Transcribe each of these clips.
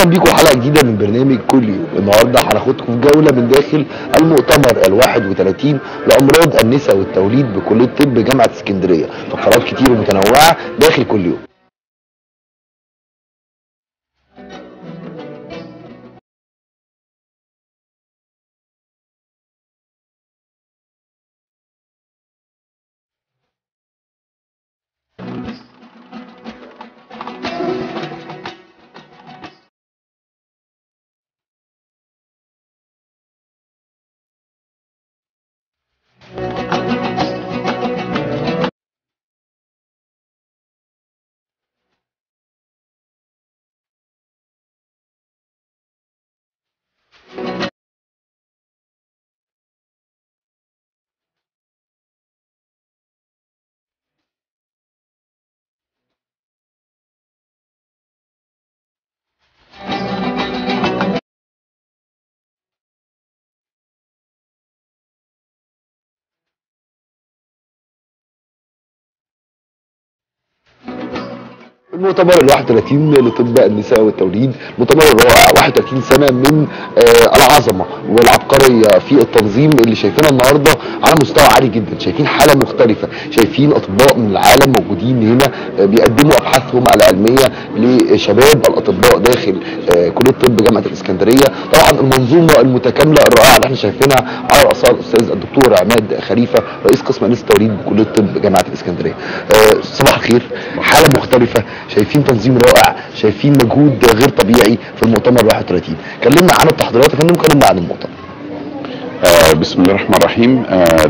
اهلا بيكم حلقه جديده من برنامج كل يوم. النهارده هناخدكم في جوله من داخل المؤتمر ال31 لامراض النساء والتوليد بكليه طب جامعه اسكندريه، فقرات كتير ومتنوعه داخل كل يوم. المؤتمر ال31 لطب النساء والتوليد، مؤتمر الرائع 31 سنه من العظمه والعبقريه في التنظيم اللي شايفينها النهارده على مستوى عالي جدا. شايفين حاله مختلفه، شايفين اطباء من العالم موجودين هنا بيقدموا ابحاثهم العلميه لشباب الاطباء داخل كليه طب جامعه الاسكندريه. طبعا المنظومه المتكامله الرائعه اللي احنا شايفينها على راسها الاستاذ الدكتور عماد خليفه رئيس قسم النساء والتوليد بكليه طب جامعه الاسكندريه. صباح الخير. حاله مختلفه، شايفين تنظيم رائع، شايفين مجهود غير طبيعي في المؤتمر 31. كلمنا عن التحضيرات يا فندم، كلمنا عن المؤتمر. بسم الله الرحمن الرحيم.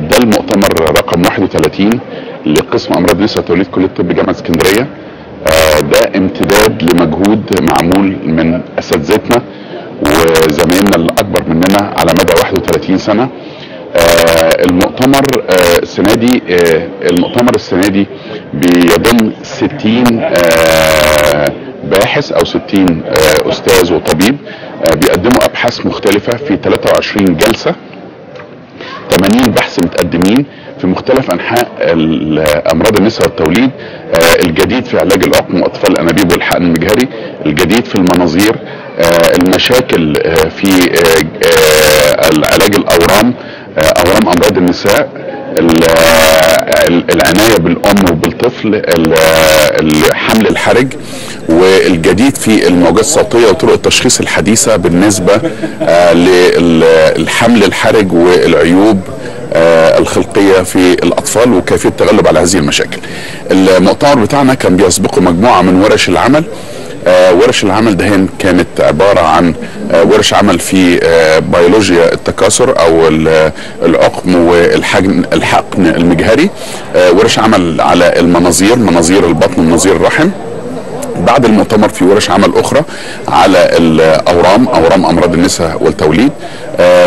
ده المؤتمر رقم 31 لقسم امراض النساء والتوليد كليه طب جامعه اسكندريه. ده امتداد لمجهود معمول من اساتذتنا وزمايلنا الاكبر مننا على مدى 31 سنه. المؤتمر السنه دي بيضم 60 باحث او 60 استاذ وطبيب بيقدموا ابحاث مختلفه في 23 جلسه، 80 بحث متقدمين في مختلف انحاء امراض النساء والتوليد. الجديد في علاج العقم واطفال الانابيب والحقن المجهري، الجديد في المناظير، المشاكل في علاج الاورام، اورام امراض النساء، العنايه بالام وبالطفل، حمل الحرج، والجديد في الموجات الصوتيه وطرق التشخيص الحديثه بالنسبه للحمل الحرج والعيوب الخلقيه في الاطفال وكيفيه التغلب على هذه المشاكل. المؤتمر بتاعنا كان بيسبقه مجموعه من ورش العمل. ورش العمل ده كانت عبارة عن ورش عمل في بيولوجيا التكاثر او العقم والحقن المجهري، ورش عمل على المناظير، مناظير البطن ومناظير الرحم. بعد المؤتمر في ورش عمل اخرى على اورام امراض النساء والتوليد،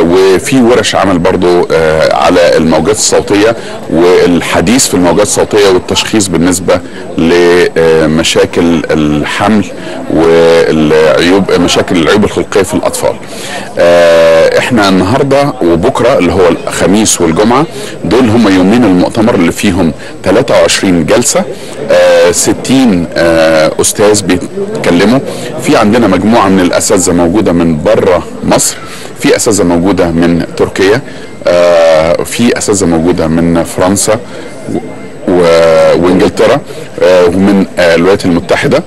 وفي ورش عمل برضو على الموجات الصوتيه والحديث في الموجات الصوتيه والتشخيص بالنسبه لمشاكل الحمل والعيوب، مشاكل العيوب الخلقيه في الاطفال. احنا النهارده وبكره اللي هو الخميس والجمعه دول هم يومين المؤتمر اللي فيهم 23 جلسه، 60 استاذ بيتكلموا. في عندنا مجموعه من الاساتذه موجوده من بره مصر، في اساتذه موجوده من تركيا، في اساتذه موجوده من فرنسا وانجلترا ومن الولايات المتحده،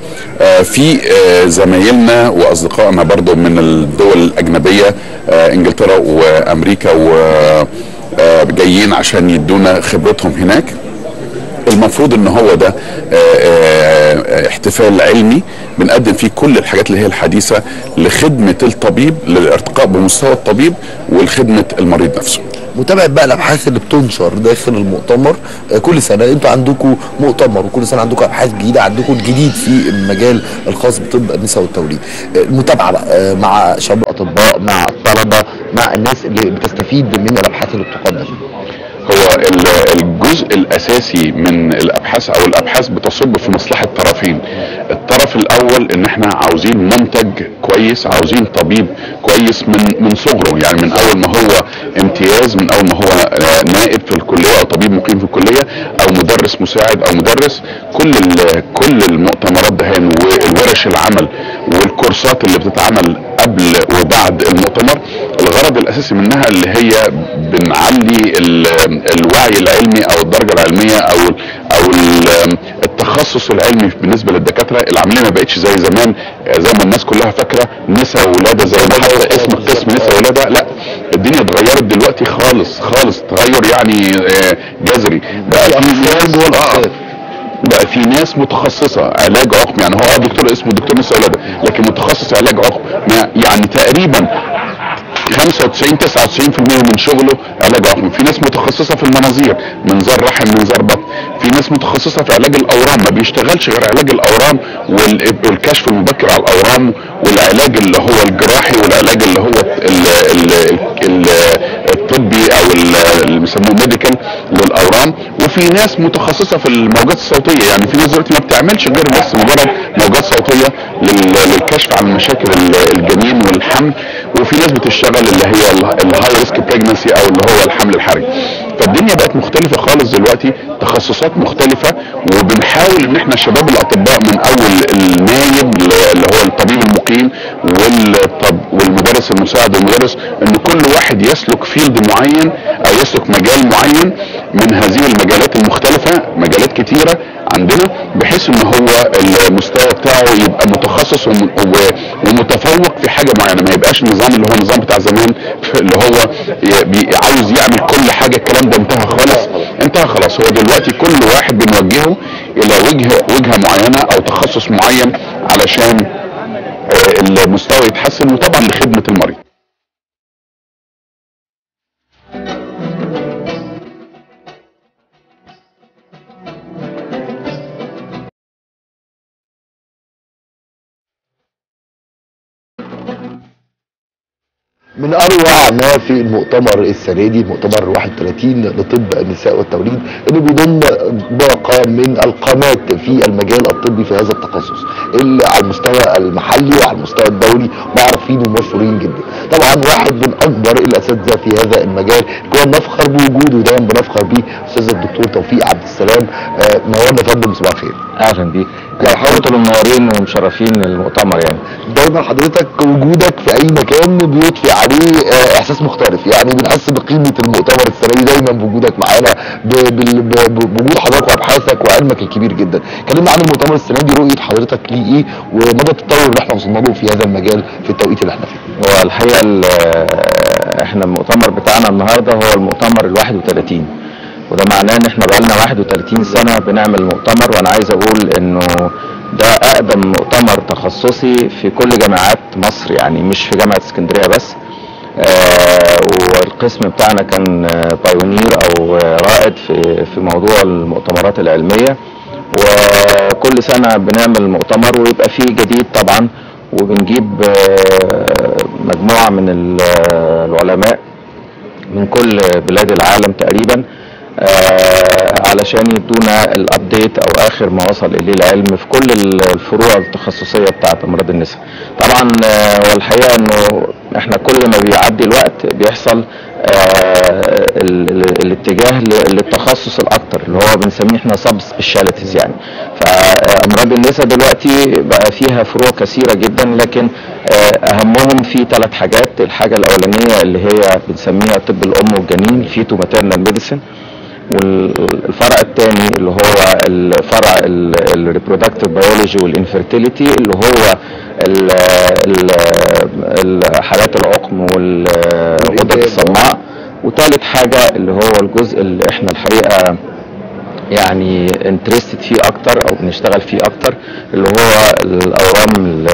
في زمايلنا واصدقائنا برضو من الدول الاجنبيه، انجلترا وامريكا، وجايين عشان يدونا خبرتهم هناك. المفروض ان هو ده احتفال علمي بنقدم فيه كل الحاجات اللي هي الحديثه لخدمه الطبيب، للارتقاء بمستوى الطبيب ولخدمه المريض نفسه. متابعه بقى الابحاث اللي بتنشر داخل المؤتمر. كل سنه انتوا عندكم مؤتمر وكل سنه عندكم ابحاث جديده، عندكم الجديد في المجال الخاص بطب النساء والتوليد. المتابعه بقى مع شباب الاطباء، مع الطلبه، مع الناس اللي بتستفيد من الابحاث اللي بتقدم. هو الجزء الاساسي من الابحاث او الابحاث بتصب في مصلحه طرفين. الطرف الاول ان احنا عاوزين منتج كويس، عاوزين طبيب كويس من صغره، يعني من اول ما هو امتياز، من اول ما هو نائب في الكليه او طبيب مقيم في الكليه او مدرس مساعد او مدرس. كل المؤتمرات دهان والورش العمل والكورسات اللي بتتعمل قبل وبعد المؤتمر، الغرض الاساسي منها اللي هي بنعلي الوعي العلمي او الدرجه العلميه او التخصص العلمي بالنسبه للدكاتره. العمليه ما بقتش زي زمان، زي ما الناس كلها فاكره نساء ولاده، زي ما حتى اسم القسم نساء ولاده. لا، الدنيا اتغيرت دلوقتي خالص خالص، تغير يعني جذري. بقى في ناس متخصصه علاج عقم، يعني هو دكتور اسمه دكتور نساء ولاده لكن متخصص علاج عقم، يعني تقريبا 95-99% من شغله علاج عقم. في ناس متخصصه في المناظير، منظار رحم، منظار بطن. في ناس متخصصه في علاج الاورام، ما بيشتغلش غير علاج الاورام والكشف المبكر على الاورام، والعلاج اللي هو الجراحي، والعلاج اللي هو الطبي او اللي بيسموه ميديكال للاورام. وفي ناس متخصصه في الموجات الصوتيه، يعني في ناس دلوقتي ما بتعملش غير بس مجرد موجات صوتيه للكشف عن مشاكل الجنين والحمل. وفي ناس بتشتغل اللي هي الهاي ريسك بريجنسي او اللي هو الحمل الحرجي. فالدنيا بقت مختلفه خالص دلوقتي، تخصصات مختلفه. وبنحاول ان احنا شباب الاطباء من اول النايب اللي هو الطبيب المقيم والمدرس المساعد والمدرس، ان كل واحد يسلك فيلد معين او يسلك مجال معين من هذه المجالات المختلفه، مجالات كتيره عندنا، بحيث ان هو المستوى بتاعه يبقى متخصص ومتفوق في حاجه معينه. ما يبقاش النظام اللي هو النظام بتاع زمان اللي هو عاوز يعمل كل حاجه. الكلام ده انتهى خالص، انتهى خلاص. هو دلوقتي كل واحد بنوجهه الى وجهه معينه او تخصص معين علشان المستوى يتحسن، وطبعا لخدمه المريض. من اروع ما في المؤتمر السنه دي، مؤتمر 31 لطب النساء والتوليد، انه بيضم باقه من القامات في المجال الطبي في هذا التخصص اللي على المستوى المحلي وعلى المستوى الدولي معروفين ومشهورين جدا. طبعا واحد من اكبر الاساتذه في هذا المجال، كنا بنفخر بوجوده ودايما بنفخر بيه، استاذ الدكتور توفيق عبد السلام. نورنا يا فندم، صباح الخير. اهلا بيك. حضرتك منورين ومشرفين المؤتمر. يعني دايما حضرتك وجودك في اي مكان بيضفي عليه احساس مختلف، يعني بنحس بقيمه المؤتمر السنه دي دايما بوجودك معانا، بوجود حضرتك وابحاثك وعلمك الكبير جدا. كلمنا عن المؤتمر السنه دي، رؤيه حضرتك ليه ايه، ومدى التطور اللي احنا وصلنا له في هذا المجال في التوقيت اللي احنا فيه. هو الحقيقه احنا المؤتمر بتاعنا النهارده هو المؤتمر ال31، وده معناه ان احنا بقالنا 31 سنه بنعمل مؤتمر. وانا عايز اقول انه ده اقدم مؤتمر تخصصي في كل جامعات مصر، يعني مش في جامعه اسكندريه بس. والقسم بتاعنا كان بايونير او رائد في موضوع المؤتمرات العلميه. وكل سنه بنعمل مؤتمر ويبقى فيه جديد طبعا، وبنجيب مجموعه من العلماء من كل بلاد العالم تقريبا علشان يدونا الابديت او اخر ما وصل اليه العلم في كل الفروع التخصصيه بتاعت امراض النساء. طبعا والحقيقه انه احنا كل ما بيعدي الوقت بيحصل الاتجاه للتخصص الاكتر اللي هو بنسميه احنا سب سبيشاليتيز. يعني فامراض النساء دلوقتي بقى فيها فروع كثيره جدا، لكن اهمهم في 3 حاجات. الحاجه الاولانيه اللي هي بنسميها طب الام والجنين، الفيتو ماتيرنال ميديسن. والفرع الثاني اللي هو الفرع الريبرودكتيف بيولوجي والانفيرتيليتي، اللي هو حالات العقم والغدد الصماء. وثالث حاجه اللي هو الجزء اللي احنا الحقيقه يعني انترستد فيه اكتر او بنشتغل فيه اكتر، اللي هو الاورام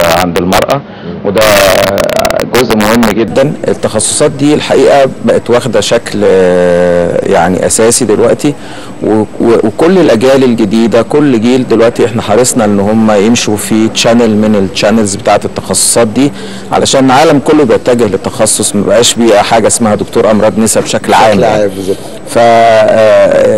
عند المرأة. وده جزء مهم جدا. التخصصات دي الحقيقة بقت واخدة شكل يعني اساسي دلوقتي، وكل الاجيال الجديدة كل جيل دلوقتي احنا حرصنا ان هم يمشوا في تشانل من التشانلز بتاعت التخصصات دي، علشان العالم كله بيتجه للتخصص، ما بقاش بقى حاجة اسمها دكتور امراض نساء بشكل عام.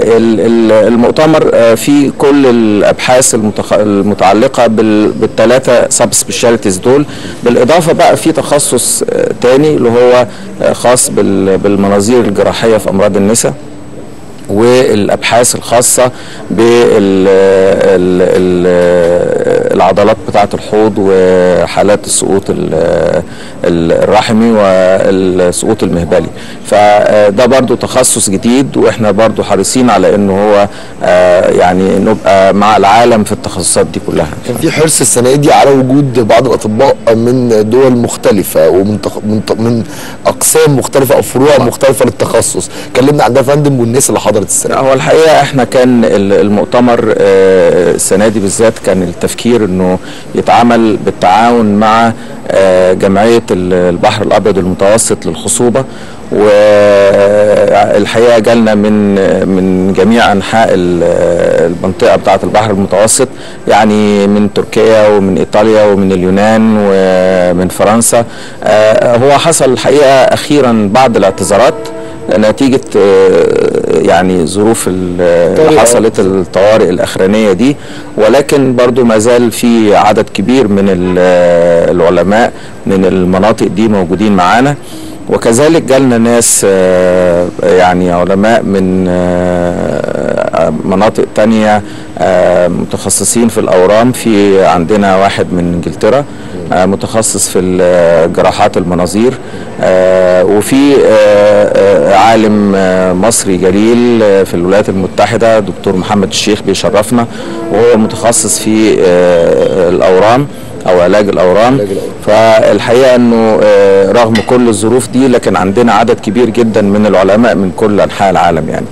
فالمؤتمر فيه كل الابحاث المتعلقه بالثلاثه سب سبيشاليتيز دول، بالاضافه بقى في تخصص تاني اللي هو خاص بالمناظير الجراحيه في امراض النساء، والابحاث الخاصه بالعضلات بتاعه الحوض وحالات السقوط الرحمي والسقوط المهبلي. فده برضو تخصص جديد، واحنا برضو حريصين على انه هو يعني نبقى مع العالم في التخصصات دي كلها. كان في حرص السنه دي على وجود بعض الاطباء من دول مختلفه ومن اقسام مختلفه او فروع مختلفه للتخصص، كلمنا عن ده يا فندم والناس اللي حضرت السنه. هو الحقيقه احنا كان المؤتمر السنه دي بالذات كان التفكير انه يتعامل بالتعاون مع جمعيه البحر الابيض المتوسط للخصوبه، والحقيقه جالنا من جميع انحاء المنطقه بتاعه البحر المتوسط، يعني من تركيا ومن ايطاليا ومن اليونان ومن فرنسا. هو حصل الحقيقه اخيرا بعض الاعتذارات نتيجة يعني ظروف اللي حصلت الطوارئ الأخرانية دي، ولكن برضو ما زال في عدد كبير من العلماء من المناطق دي موجودين معانا، وكذلك جالنا ناس يعني علماء من مناطق تانية متخصصين في الأورام. في عندنا واحد من إنجلترا متخصص في جراحات المناظير، وفي عالم مصري جليل في الولايات المتحدة دكتور محمد الشيخ بيشرفنا، وهو متخصص في الأورام أو علاج الأورام. فالحقيقة أنه رغم كل الظروف دي لكن عندنا عدد كبير جدا من العلماء من كل أنحاء العالم يعني.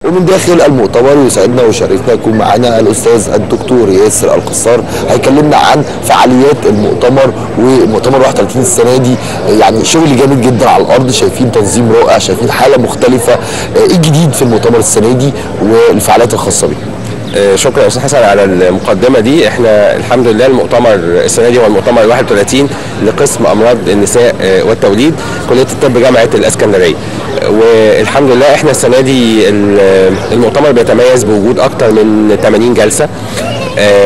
ومن داخل المؤتمر يسعدنا ويشرفنا يكون معنا الاستاذ الدكتور ياسر القصار، هيكلمنا عن فعاليات المؤتمر ومؤتمر 31 السنه دي. يعني شغل جامد جدا على الارض، شايفين تنظيم رائع، شايفين حاله مختلفه. ايه الجديد في المؤتمر السنه دي والفعاليات الخاصه بيه؟ شكرا يا استاذ حسن على المقدمه دي. احنا الحمد لله المؤتمر السنه دي هو المؤتمر 31 لقسم امراض النساء والتوليد كليه الطب جامعه الاسكندريه، والحمد لله احنا السنه دي المؤتمر بيتميز بوجود اكتر من 80 جلسه.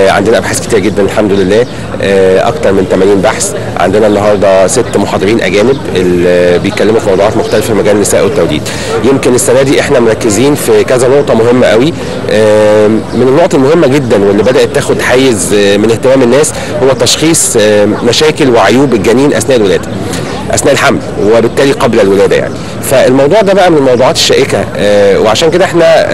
عندنا ابحاث كتير جدا الحمد لله، اكتر من 80 بحث. عندنا النهارده 6 محاضرين اجانب اللي بيتكلموا في موضوعات مختلفه في مجال النساء والتوليد. يمكن السنه دي احنا مركزين في كذا نقطه مهمه قوي. من النقط المهمه جدا واللي بدات تاخد حيز من اهتمام الناس هو تشخيص مشاكل وعيوب الجنين اثناء الولاده، اثناء الحمل وبالتالي قبل الولاده يعني. فالموضوع ده بقى من الموضوعات الشائكه، وعشان كده احنا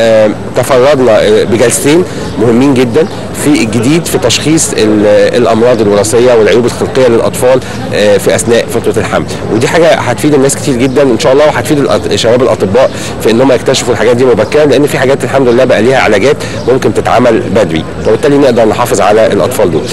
تفردنا بجلستين مهمين جدا في الجديد في تشخيص الامراض الوراثيه والعيوب الخلقيه للاطفال في اثناء فتره الحمل، ودي حاجه هتفيد الناس كتير جدا ان شاء الله، وهتفيد شباب الاطباء في ان هم يكتشفوا الحاجات دي مبكرا، لان في حاجات الحمد لله بقى ليها علاجات ممكن تتعمل بدري، وبالتالي نقدر نحافظ على الاطفال دول.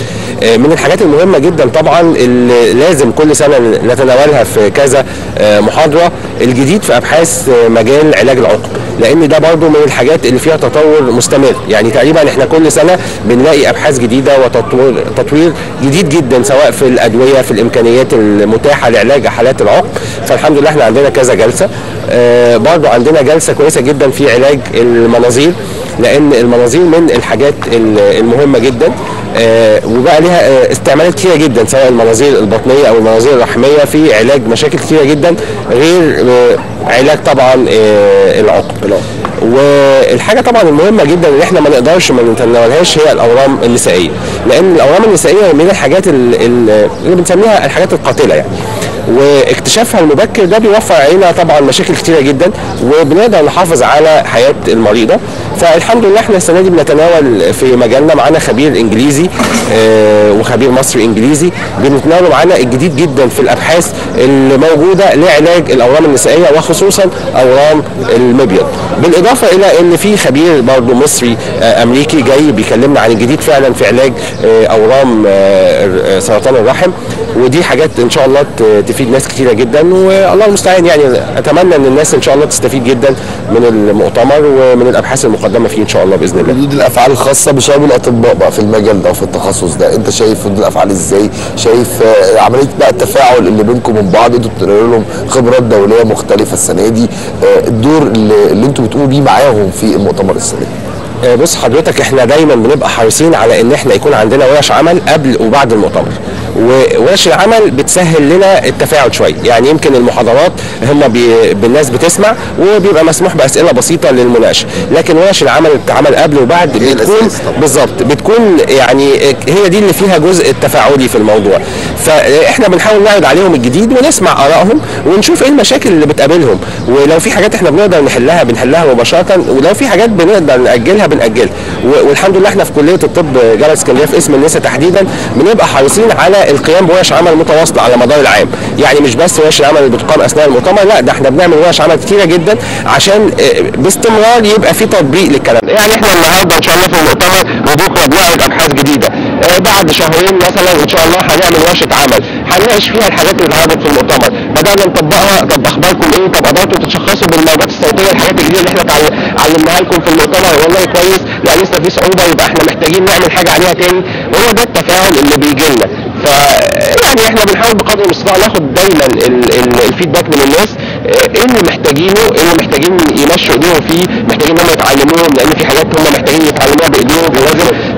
من الحاجات المهمه جدا طبعا اللي لازم كل سنه نتناولها في كذا محاضره الجديد في ابحاث مجال علاج العقم، لان ده برضو من الحاجات اللي فيها تطور مستمر. يعني تقريبا احنا كل سنه بنلاقي ابحاث جديده وتطوير جديد جدا سواء في الادويه في الامكانيات المتاحه لعلاج حالات العقم. فالحمد لله احنا عندنا كذا جلسه. برضو عندنا جلسه كويسه جدا في علاج المناظير، لان المناظير من الحاجات المهمه جدا، وبقى لها استعمالات كتيره جدا سواء المناظير البطنيه او المناظير الرحميه في علاج مشاكل كتيره جدا غير علاج طبعا العقم. والحاجه طبعا المهمه جدا اللي احنا ما نقدرش ما نتناولهاش هي الاورام النسائيه، لان الاورام النسائيه من الحاجات اللي بنسميها الحاجات القاتله يعني، واكتشافها المبكر ده بيوفر علينا طبعا مشاكل كتيره جدا، وبنقدر نحافظ على حياه المريضه. فالحمد لله احنا السنه دي بنتناول في مجالنا معانا خبير انجليزي وخبير مصري انجليزي بنتناولوا معانا الجديد جدا في الابحاث اللي موجوده لعلاج الاورام النسائيه وخصوصا اورام المبيض، بالاضافه الى ان في خبير برضه مصري امريكي جاي بيكلمنا عن الجديد فعلا في علاج اورام سرطان الرحم، ودي حاجات ان شاء الله تفيد ناس كتيره جدا، والله المستعان. يعني اتمنى ان الناس ان شاء الله تستفيد جدا من المؤتمر ومن الابحاث المقدمه فيه ان شاء الله باذن الله. ردود الافعال الخاصه بشباب الاطباء بقى في المجال ده وفي التخصص ده، انت شايف ردود الافعال ازاي؟ شايف عمليه بقى التفاعل اللي بينكم وبين بعض، انتوا بتنقلوا لهم خبرات دوليه مختلفه السنه دي، الدور اللي انتوا بتقوموا بيه معاهم في المؤتمر السنه دي؟ بص حضرتك، احنا دايما بنبقى حريصين على ان احنا يكون عندنا ورش عمل قبل وبعد المؤتمر، وورش العمل بتسهل لنا التفاعل شويه. يعني يمكن المحاضرات هم بالناس بتسمع وبيبقى مسموح باسئله بسيطه للمناقشه، لكن ورش العمل بتتعمل قبل وبعد بتكون بالظبط، بتكون يعني هي دي اللي فيها جزء التفاعلي في الموضوع. فاحنا بنحاول نعرض عليهم الجديد ونسمع ارائهم ونشوف ايه المشاكل اللي بتقابلهم، ولو في حاجات احنا بنقدر نحلها بنحلها مباشره، ولو في حاجات بنقدر ناجلها بنأجلها. والحمد لله احنا في كليه الطب جامعه اسكندريه في قسم النساء تحديدا بنبقى حريصين على القيام بورش عمل متواصله على مدار العام. يعني مش بس ورش العمل اللي بتقام اثناء المؤتمر، لا ده احنا بنعمل ورش عمل كتيره جدا عشان باستمرار يبقى في تطبيق للكلام. يعني احنا النهارده ان شاء الله في المؤتمر وبكره بنعرض ابحاث جديده، بعد شهرين مثلا ان شاء الله هنعمل ورشه عمل هنناقش فيها الحاجات اللي اتعرضت في المؤتمر، بدانا نطبقها. طب اخباركم ايه؟ طب قدرتوا تتشخصوا بالموجات الصوتيه الحاجات الجديده اللي احنا علمناها لكم في المؤتمر؟ والله كويس، لا لسه في صعوبه، يبقى احنا محتاجين نعمل حاجه عليها تاني. هو ده التفاعل اللي بيجي لنا. يعني احنا بنحاول بقدر المستطاع ناخد دايما الفيدباك من الناس، ايه اللي محتاجينه، ايه اللي محتاجين يمشوا ايديهم فيه، محتاجين هم يتعلموهم، لان في حاجات هم محتاجين يتعلموها بايديهم،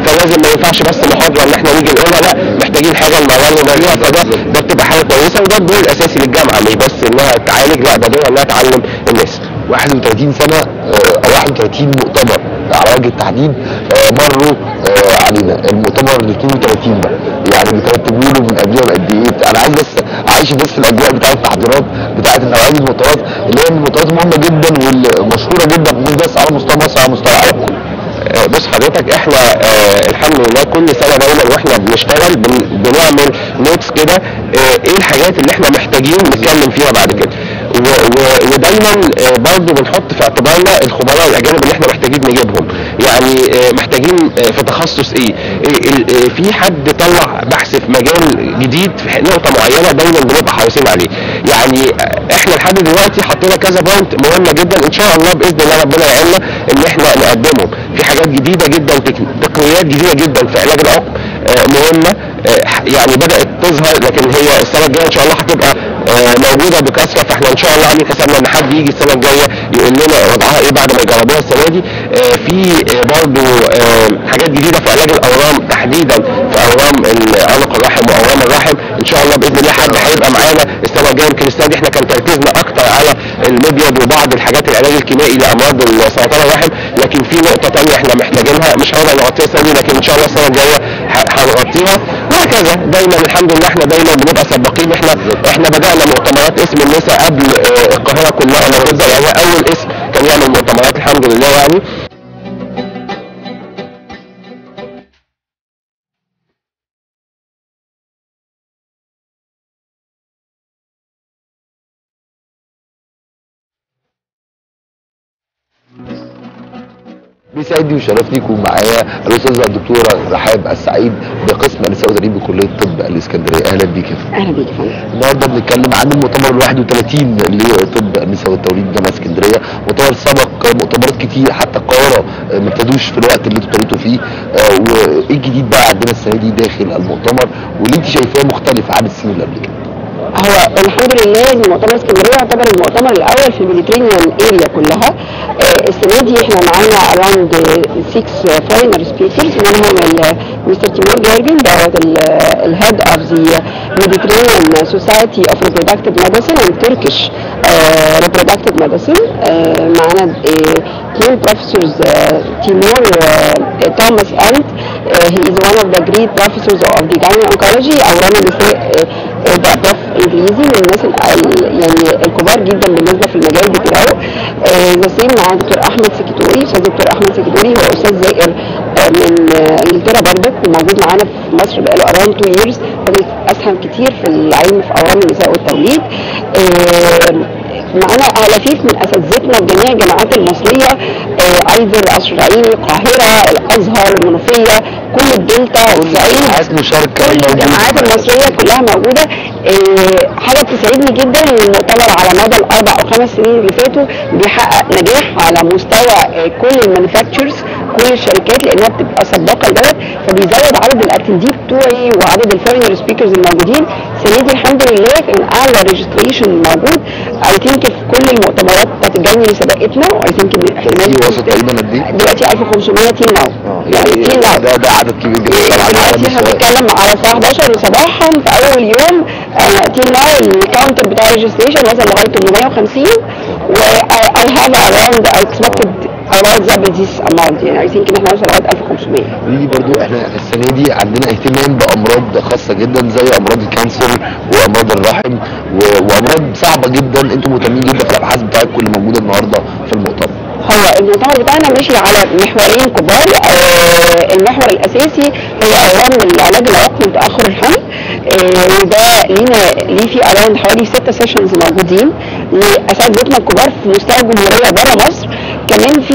فلازم ما ينفعش بس محاضره ان احنا نيجي نقولها، لا محتاجين حاجه نمرنهم عليها. فده بتبقى حاجه كويسه، وده الدور الاساسي للجامعه، مش بس انها تعالج، لا ده دورها انها تعلم الناس. 31 سنه او 31 مؤتمر على وجه التحديد مروا علينا. المؤتمر ال 32 بقى يعني بترتبوا له من قبلها بقد ايه؟ انا عايز بس اعيش الناس في الاجواء بتاعه التحضيرات بتاعه النوعيه دي المؤتمرات اللي هي المؤتمرات مهمه جدا والمشهوره جدا مش بس على مستوى مصر، على مستوى العالم كله. بص حضرتك، احنا الحمد لله كل سنه دايما واحنا بنشتغل بنعمل نوتس كده، ايه الحاجات اللي احنا محتاجين نتكلم فيها بعد كده، ودايما برضه بنحط في اعتبارنا الخبراء الاجانب اللي احنا محتاجين نجيبهم. يعني محتاجين في تخصص ايه، في حد طلع بحث في مجال جديد في نقطه معينه، دايما بنبقى حريصين عليه. يعني احنا لحد دلوقتي حطينا كذا بوينت مهمه جدا، ان شاء الله باذن الله ربنا يعيننا ان احنا نقدمهم. في حاجات جديده جدا، تقنيات جديده جدا في علاج العقم مهمه، يعني بدات تظهر، لكن هي السنه الجايه ان شاء الله هتبقى موجوده بكثره. فاحنا ان شاء الله عاملين حسابنا ان حد يجي السنه الجايه يقول لنا وضعها ايه بعد ما يجربوها السنه دي. في برضه حاجات جديده في علاج الاورام، تحديدا في اورام عنق الرحم واورام الرحم. ان شاء الله باذن الله حد هيبقى معانا السنه الجايه. يمكن السنه دي احنا كان تركيزنا اكتر على المبيض وبعض الحاجات العلاج الكيميائي لامراض سرطان الرحم، لكن في نقطه ثانيه احنا محتاجينها مش هنقدر نغطيها السنه دي، لكن ان شاء الله السنه الجايه هنغطيها. وهكذا دايما الحمد لله احنا دايما بنبقى سباقين. احنا بدانا مؤتمرات اسم النساء قبل القاهره كلها ما تبدا، يعني اول اسم كان يعمل مؤتمرات الحمد لله يعني. بيسعدني وشرفني يكون معايا الاستاذه الدكتوره رحاب السعيد بقسم النساء والتوليد بكليه الطب الاسكندريه. اهلا بيك يا فندم. اهلا بيك يا فندم. النهارده بنتكلم عن المؤتمر ال 31 لطب النساء والتوليد جامعه اسكندريه، مؤتمر سبق مؤتمرات كتير حتى القاهره ما ابتدوش في الوقت اللي انتوا ابتديتوا فيه. وايه الجديد بقى عندنا السنه دي داخل المؤتمر واللي انت شايفاه مختلف عن السنين اللي قبل كده؟ هو الحمد لله ان مؤتمر اسكندريه يعتبر المؤتمر الاول في الميديترينيان اريا كلها. السنه دي احنا معانا around 6 foreigner speakers، منهم مستر تيمور جارجن دوت الهيد اوف ذا ميديترينيان سوسايتي اوف ريبرودكتيف ميديسن اند تركيش ريبرودكتيف ميديسن. معانا اثنين بروفيسورز، تيمور توماس اند he is one of the great professors of the gynae oncology، اورام النساء ده في انجليزي الانجليزي من الناس يعني الكبار جدا بالنسبه في المجال بتاعه. ذا سيم مع دكتور احمد سكيتوري. استاذ دكتور احمد سكيتوري هو استاذ زائر من انجلترا بردك، وموجود معانا في مصر بقاله around 2 years، فبيسهم كتير في العلم في اوامر النساء والتوليد. معانا الافيف من اساتذتنا في جميع الجامعات المصريه، ايضا القصر العيني، القاهره، الازهر، المنوفيه، كل الدلتا والصعيد، مشاركه كل الجامعات المصريه كلها موجوده. حاجه بتسعدني جدا ان المؤتمر على مدى ال4 أو 5 سنين اللي فاتوا بيحقق نجاح على مستوى كل المانيفاكتشرز، كل الشركات، لانها بتبقى سباقه لدوت، فبيزود عدد الاتندي بتوعي وعدد الفورينر سبيكرز الموجودين. السنه دي الحمد لله كان اعلى ريجستريشن موجود اي ثينك في كل المؤتمرات بتاعت الجنة اللي سبقتنا، واي ثينك ان احتمال وصل تقريبا قد ايه؟ دلوقتي 1500 تيم ناو. يعني تيم ناو ده عدد كبير جدا طبعا. دلوقتي احنا بنتكلم على الساعه 11 صباحا في اول يوم تيم ناو الكاونتر بتاع الريجستريشن وصل لغايه 850 و I have around I expected around this amount، يعني I think ان احنا نوصل لغايه 1500. دي برضو احنا السنه دي عندنا اهتمام بامراض خاصه جدا زي امراض الكانسر وامراض الرحم وامراض صعبه جدا. انتم مهتمين جدا في الابحاث بتاعتكم اللي موجوده النهارده في المؤتمر. هو المؤتمر بتاعنا ماشي على محورين كبار. المحور الاساسي هو اولا العلاج العقم وتاخر الحمل، وده ليه في اراوند حوالي 6 سيشنز موجودين لاساتذتنا الكبار في مستوى الجمهوريه بره مصر. كمان في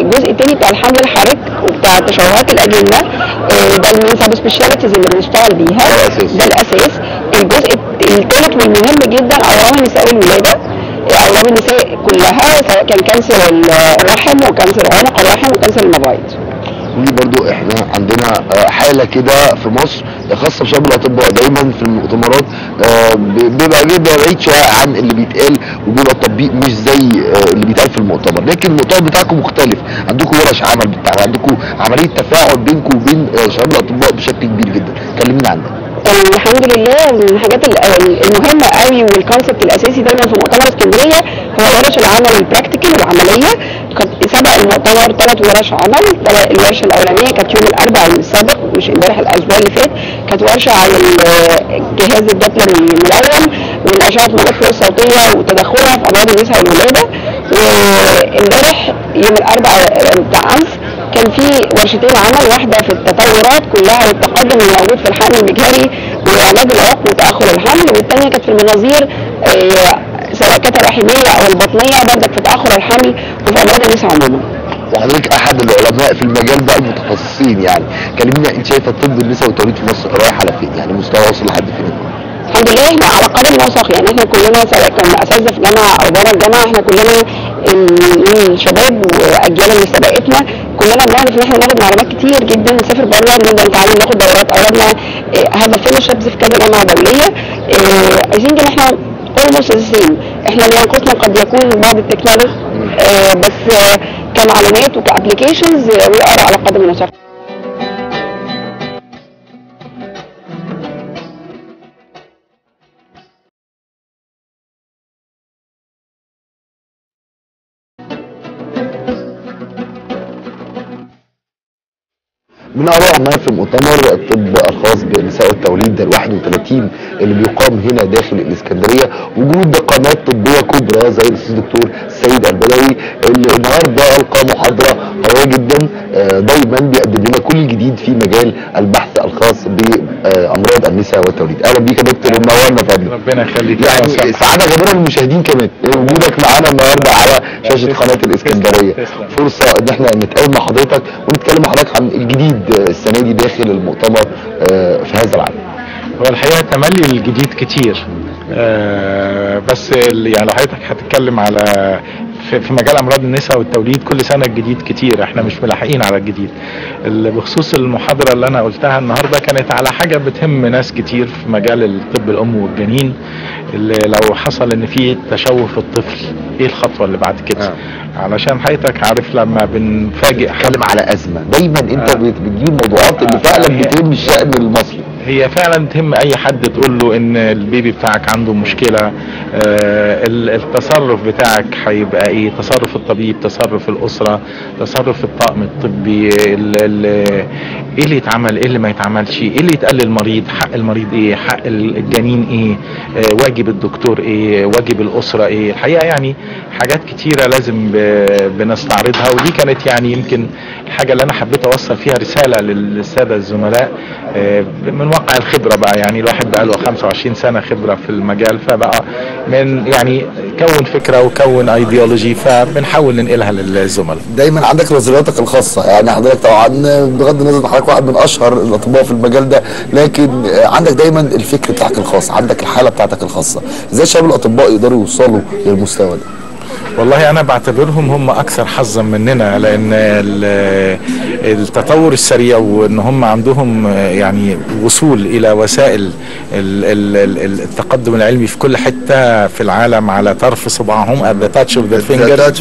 جزء تاني بتاع الحمل الحرج وبتاع تشوهات الاجنه، ده من سب سبيشاليتيز اللي بنشتغل بيها، ده الاساس. الجزء الثالث والمهم جدا اوامر النساء والولاده، اوامر النساء كلها سواء كان كانسر الرحم وكانسر عنق الرحم وكانسر المبايض. ودي برضو احنا عندنا حاله كده في مصر خاصه بشباب الاطباء. دايما في المؤتمرات بيبقى بعيد شويه عن اللي بيتقال، وبيبقى التطبيق مش زي اللي بيتقال في المؤتمر، لكن المؤتمر بتاعكم مختلف. عندكم ورش عمل عندكم عمليه تفاعل بينكم وبين شباب الاطباء بشكل كبير جدا. كلمنا عنها. الحمد لله من الحاجات المهمه قوي والكونسبت الاساسي دايما في مؤتمر اسكندريه هو ورش العمل البراكتيكال العمليه. سبق المؤتمر 3 ورش عمل. الورشه الاولانيه كانت يوم الاربعاء السابق، مش امبارح، الاسبوع اللي فات، كانت ورشه على جهاز الدوبلر الملون والاشعه الملفيه الصوتيه وتدخلها في امراض النساء والولاده. وامبارح يوم الاربعاء بتاع امس كان في ورشتين عمل، واحده في التطورات كلها والتقدم اللي موجود في الحمل المجهري وعلاج العقم وتاخر الحمل، والثانيه كانت في المناظير سواء كانت الرحميه او البطنيه برضك في تاخر الحمل وفي امراض النساء عموما. وحضرتك احد العلماء في المجال بقى المتخصصين، يعني كلمنا انت شايفه الطب النساء والتوليد في مصر رايح على فين؟ يعني مستوى وصل لحد فين؟ الحمد لله احنا على قدم وساق، يعني احنا كلنا سواء كنا اساتذه في جامعه او بره الجامعه، احنا كلنا الشباب واجيال اللي سبقتنا كلنا بنعرف ان احنا ناخد معلومات كتير جدا، نسافر بره، نبدا نتعلم، ناخد دورات، قربنا هذا فيلوشيبس في كذا جامعه دوليه. اي ثينك ان احنا اولموست ذا سيم. احنا اللي ينقصنا قد يكون بعض التكنولوجي، بس كمعلومات وكابليكيشنز وي ار على قدم وساق. من اروع ما في مؤتمر الطب الخاص بالنساء والتوليد ده ال31 اللي بيقام هنا داخل الاسكندريه، وجود قامات طبيه كبرى زي الاستاذ الدكتور سيد البدوي اللي النهارده القى محاضره قويه جدا. دايما بيقدم لنا كل جديد في مجال البحث الخاص بامراض النساء والتوليد. اهلا بيك يا دكتور ومنورنا فندم. ربنا يخليك. يعني سعاده كبيره للمشاهدين كمان وجودك معانا النهارده على شاشه قناه الاسكندريه. فرصه ان احنا نتقابل مع حضرتك ونتكلم مع حضرتك عن الجديد السنه دي داخل المؤتمر في هذا العام. هو الحقيقه تملي الجديد كتير، بس يعني لو حضرتك هتتكلم على في مجال امراض النساء والتوليد كل سنه الجديد كتير، احنا مش ملاحقين على الجديد. بخصوص المحاضره اللي انا قلتها النهارده كانت على حاجه بتهم ناس كتير في مجال الطب الام والجنين، اللي لو حصل ان في تشوه في الطفل ايه الخطوه اللي بعد كده. علشان حضرتك عارف لما بنفاجئ بنتكلم على ازمه، دايما انت بتجيب موضوعات اللي فعلا بتهم الشأن المصري. هي فعلا تهم اي حد تقول له ان البيبي بتاعك عنده مشكلة. التصرف بتاعك هيبقى ايه، تصرف الطبيب، تصرف الاسرة، تصرف الطاقم الطبي، ايه اللي يتعمل، ايه اللي ما يتعملش، ايه اللي يتقال للمريض، حق المريض ايه، حق الجنين ايه، واجب الدكتور ايه، واجب الاسرة ايه. الحقيقة يعني حاجات كتيرة لازم بنستعرضها، ودي كانت يعني يمكن الحاجة اللي انا حبيت اوصل فيها رسالة للسادة الزملاء من واقع الخبرة بقى. يعني الواحد بقى له 25 سنة خبرة في المجال، فبقى من يعني كون فكرة وكون ايديولوجي، فبنحاول ننقلها للزملاء. دايما عندك نظرياتك الخاصه، يعني حضرتك طبعا بغض النظر حضرتك واحد من اشهر الاطباء في المجال ده، لكن عندك دايما الفكر بتاعك الخاص، عندك الحاله بتاعتك الخاصه. ازاي شباب الاطباء يقدروا يوصلوا للمستوى ده؟ والله انا بعتبرهم هم اكثر حظا مننا، لان التطور السريع وان هم عندهم يعني وصول الى وسائل التقدم العلمي في كل حته في العالم على طرف صباعهم، at the touch of the finger.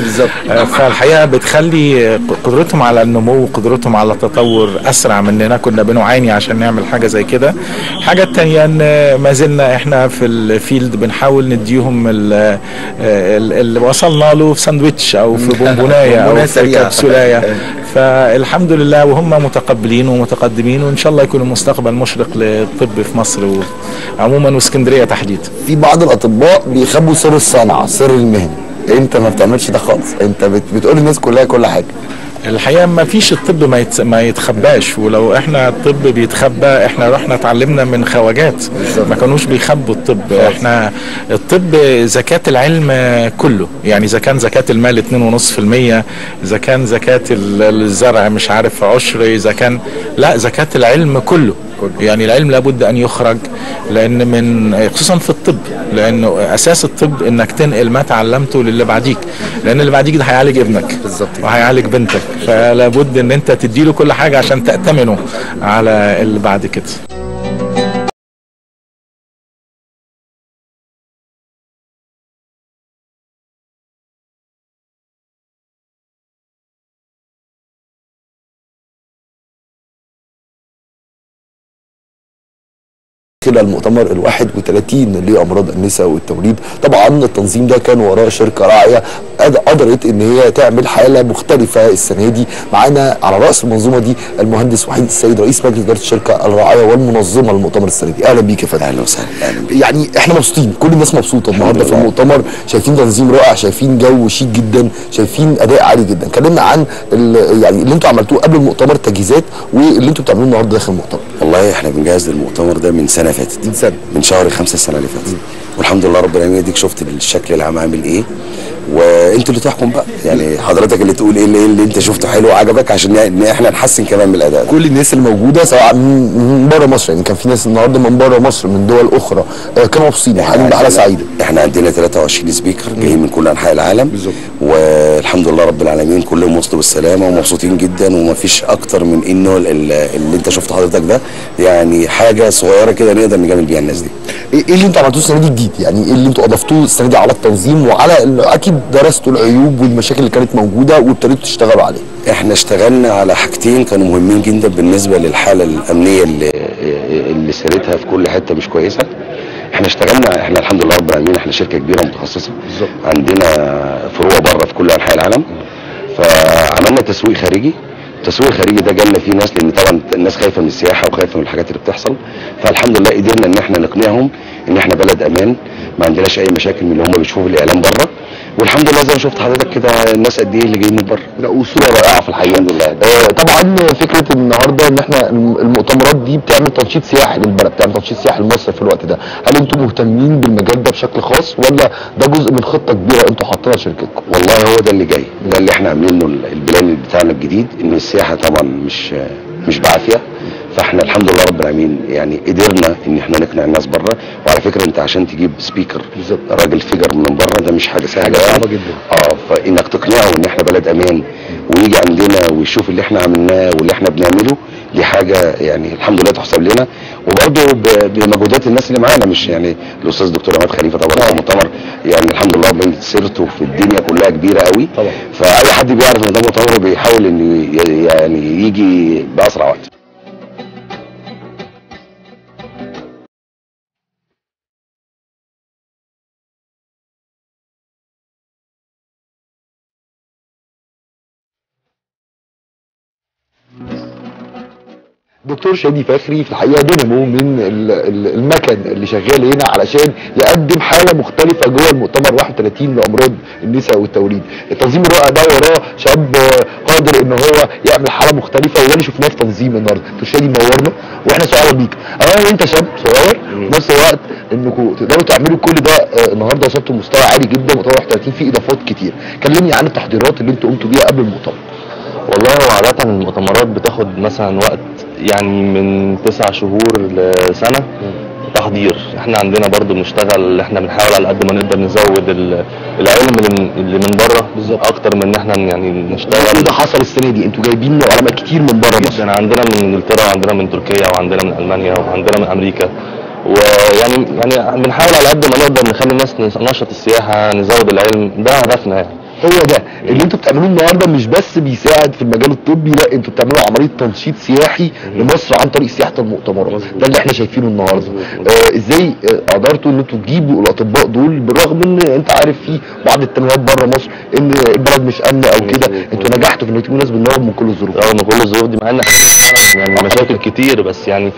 فالحقيقه بتخلي قدرتهم على النمو وقدرتهم على التطور اسرع مننا. كنا بنعاني عشان نعمل حاجه زي كده. الحاجه الثانيه ان ما زلنا احنا في الفيلد بنحاول نديهم اللي وصلنا له في ساندويتش او في بونبونايه او في كبسولايه. فالحمد لله وهم متقبلين ومتقدمين، وان شاء الله يكون المستقبل مشرق للطب في مصر عموما واسكندريه تحديدا. في بعض الاطباء بيخبوا سر الصنعه، سر المهنه. انت ما بتعملش ده خالص، انت بتقول للناس كلها كل حاجه. الحقيقه ما فيش الطب ما يتخباش، ولو احنا الطب بيتخبى احنا رحنا اتعلمنا من خواجات ما كانوش بيخبوا الطب. احنا الطب زكاة العلم كله، يعني اذا كان زكاة المال 2.5%، اذا كان زكاة الزرع مش عارف عشر، اذا كان لا زكاة العلم كله. يعني العلم لابد ان يخرج، لان من خصوصا في الطب، لانه اساس الطب انك تنقل ما تعلمته للي بعديك، لان اللي بعديك ده هيعالج ابنك وهيعالج بنتك، فلابد ان انت تديله كل حاجه عشان تأتمنه على اللي بعد كده. خلال المؤتمر ال31 لامراض النساء والتوليد، طبعا التنظيم ده كان وراه شركه راعيه قدرت ان هي تعمل حاله مختلفه السنه دي. معانا على راس المنظومه دي المهندس وحيد السيد رئيس مجلس اداره الشركه الراعيه والمنظمه للمؤتمر السنه دي. اهلا بيك يا فندم. اهلا وسهلا. يعني احنا مبسوطين، كل الناس مبسوطه النهارده في المؤتمر، شايفين تنظيم رائع، شايفين جو شيك جدا، شايفين اداء عالي جدا. كلمنا عن يعني اللي انتوا عملتوه قبل المؤتمر، التجهيزات، واللي انتوا بتعملوه النهارده داخل المؤتمر. والله احنا بنجهز للمؤتمر ده من سنه فاتت، من شهر 5 السنه اللي فاتت، والحمد لله رب العالمين. اديك شفت الشكل العام عامل ايه، وانت اللي تحكم بقى، يعني حضرتك اللي تقول ايه اللي انت شفته حلو وعجبك، عشان ان احنا نحسن كمان من الاداء. كل الناس اللي موجوده سواء من بره مصر، يعني كان في ناس النهارده من بره مصر من دول اخرى كانوا مبسوطين وحالين بحاله سعيده. احنا عندنا 23 سبيكر جايين من كل انحاء العالم بالظبط، والحمد لله رب العالمين كلهم وصلوا بالسلامه ومبسوطين جدا، ومفيش اكتر من انه اللي انت شفته حضرتك ده يعني حاجه صغيره كده نقدر نجامل بيها الناس دي. ايه اللي انتوا عملتوه السنه دي جديد؟ يعني ايه اللي انتوا اضفتوه السنه دي على التنظيم، وعلى اكيد درستوا العيوب والمشاكل اللي كانت موجوده وابتديتوا تشتغلوا عليها؟ احنا اشتغلنا على حاجتين كانوا مهمين جدا بالنسبه للحاله الامنيه اللي سيرتها في كل حته مش كويسه. احنا الحمد لله رب العالمين احنا شركه كبيره متخصصه، عندنا فروع بره في كل انحاء العالم، فعملنا تسويق خارجي. التسويق الخارجي ده جالنا فيه ناس، لان طبعا الناس خايفه من السياحه وخايفه من الحاجات اللي بتحصل، فالحمد لله قدرنا ان احنا نقنعهم ان احنا بلد امان، ما عندناش اي مشاكل من اللي هم بيشوفوا في الاعلام بره. والحمد لله زي ما شفت حضرتك كده الناس قد ايه اللي جايين من بره. لا وصوره رائعه في الحقيقه. الحمد لله. طبعا فكره النهارده ان احنا المؤتمرات دي بتعمل تنشيط سياحي للبلد، بتعمل تنشيط سياحي لمصر في الوقت ده. هل انتم مهتمين بالمجال ده بشكل خاص، ولا ده جزء من خطه كبيره انتم حاطينها لشركتكم؟ والله هو ده اللي جاي، ده اللي احنا عاملينه البلان بتاعنا الجديد، ان السياحه طبعا مش بعافيه، فاحنا الحمد لله رب العالمين يعني قدرنا ان احنا نقنع الناس بره. وعلى فكره انت عشان تجيب سبيكر راجل فيجر من بره ده مش حاجه سهله، حاجه صعبه جدا. فانك تقنعه ان احنا بلد امان ويجي عندنا ويشوف اللي احنا عملناه واللي احنا بنعمله، دي حاجه يعني الحمد لله تحسب لنا، وبرده بمجهودات الناس اللي معانا. مش يعني الاستاذ الدكتور عماد خليفه طبعا في المؤتمر، يعني الحمد لله رب سيرته في الدنيا كلها كبيره قوي طبعا، فاي حد بيعرف ان ده مؤتمر بيحاول انه يعني يجي باسرع وقت. دكتور شادي فخري في الحقيقه دينامو من المكن اللي شغال هنا علشان يقدم حاله مختلفه جوه المؤتمر 31 لامراض النساء والتوليد. التنظيم الرائع ده وراه شاب قادر ان هو يعمل حاله مختلفه، وده اللي شفناه في تنظيم النهارده. دكتور شادي منورنا واحنا سعداء بيك. اولا انت شاب صغير في نفس الوقت انكم تقدروا تعملوا كل ده النهارده وصلتوا لمستوى عالي جدا. مؤتمر 31 فيه اضافات كتير، كلمني عن التحضيرات اللي انتوا قمتوا بيها قبل المؤتمر. والله هو عادة المؤتمرات بتاخد مثلا وقت يعني من 9 شهور لسنة تحضير. احنا عندنا برضو بنشتغل، احنا بنحاول على قد ما نقدر نزود العلم اللي من بره اكتر من ان احنا يعني نشتغل. ده حصل السنة دي، انتوا جايبين علماء كتير من بره مصر. عندنا من انجلترا وعندنا من تركيا وعندنا من المانيا وعندنا من امريكا، ويعني بنحاول على قد ما نقدر نخلي الناس ننشط السياحة، نزود العلم، ده هدفنا يعني. هو ده اللي انتوا بتعملوه النهارده، مش بس بيساعد في المجال الطبي، لا انتوا بتعملوا عمليه تنشيط سياحي لمصر عن طريق سياحه المؤتمرات. ده اللي احنا شايفينه النهارده. ازاي قدرتوا ان انتوا تجيبوا الاطباء دول بالرغم ان انت عارف في بعض التنويات بره مصر ان البلد مش امنه او كده، انتوا نجحتوا في ان تجيبوا ناس بالنهار من كل الظروف. من كل الظروف دي، مع ان يعني مشاكل كتير، بس يعني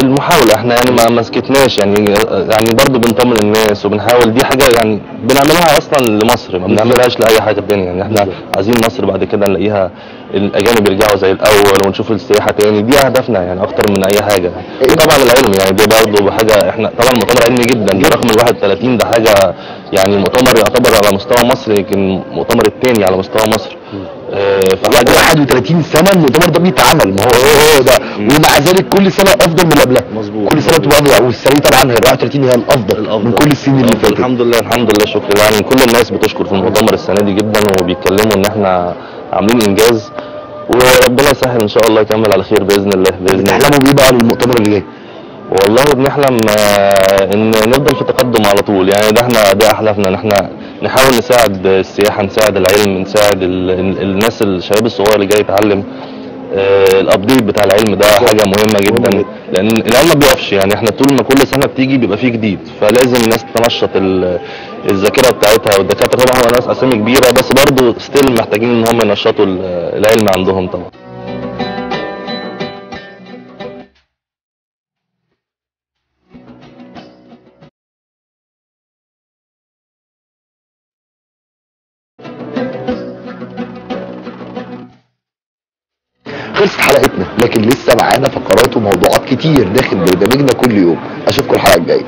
المحاولة احنا يعني ما سكتناش يعني برضو بنطمن الناس وبنحاول. دي حاجة يعني بنعملها اصلا لمصر، ما بنعملهاش لاي حاجة تانية يعني. احنا عايزين مصر بعد كده نلاقيها الاجانب يرجعوا زي الاول ونشوف السياحة تاني، دي هدفنا يعني اكتر من اي حاجة. طبعا العلم يعني ده برضو حاجة، احنا طبعا مؤتمر علمي جدا، ده رقم 31 ده حاجة يعني مؤتمر يعتبر على مستوى مصر يمكن المؤتمر الثاني على مستوى مصر. فحاجه 31 سنه المؤتمر ده بيتعمل، ما هو ده، ومع ذلك كل سنه افضل من اللي قبلها. مظبوط، كل سنه بتبقى افضل، والسنه طبعا هي 31 هي الافضل من كل السنين اللي فاتت. الحمد لله شكرا يعني. كل الناس بتشكر في المؤتمر السنه دي جدا، وبيتكلموا ان احنا عاملين انجاز، وربنا يسهل ان شاء الله يكمل على خير باذن الله. بتحلموا بيه بقى للمؤتمر اللي جاي؟ والله بنحلم ان نفضل في تقدم على طول يعني. ده احلامنا، ان احنا نحاول نساعد السياحه، نساعد العلم، نساعد الناس الشباب الصغير اللي جاي يتعلم. الابديت بتاع العلم ده حاجه مهمه جدا، لان العلم ما بيقفش يعني. احنا طول ما كل سنه بتيجي بيبقى فيه جديد، فلازم الناس تنشط الذاكره بتاعتها. والدكاتره طبعا ناس اسامي كبيره، بس برضه ستيل محتاجين ان هم ينشطوا العلم عندهم طبعا. خلصت حلقتنا، لكن لسه معانا فقرات وموضوعات كتير داخل برنامجنا كل يوم. اشوفكم الحلقه الجايه.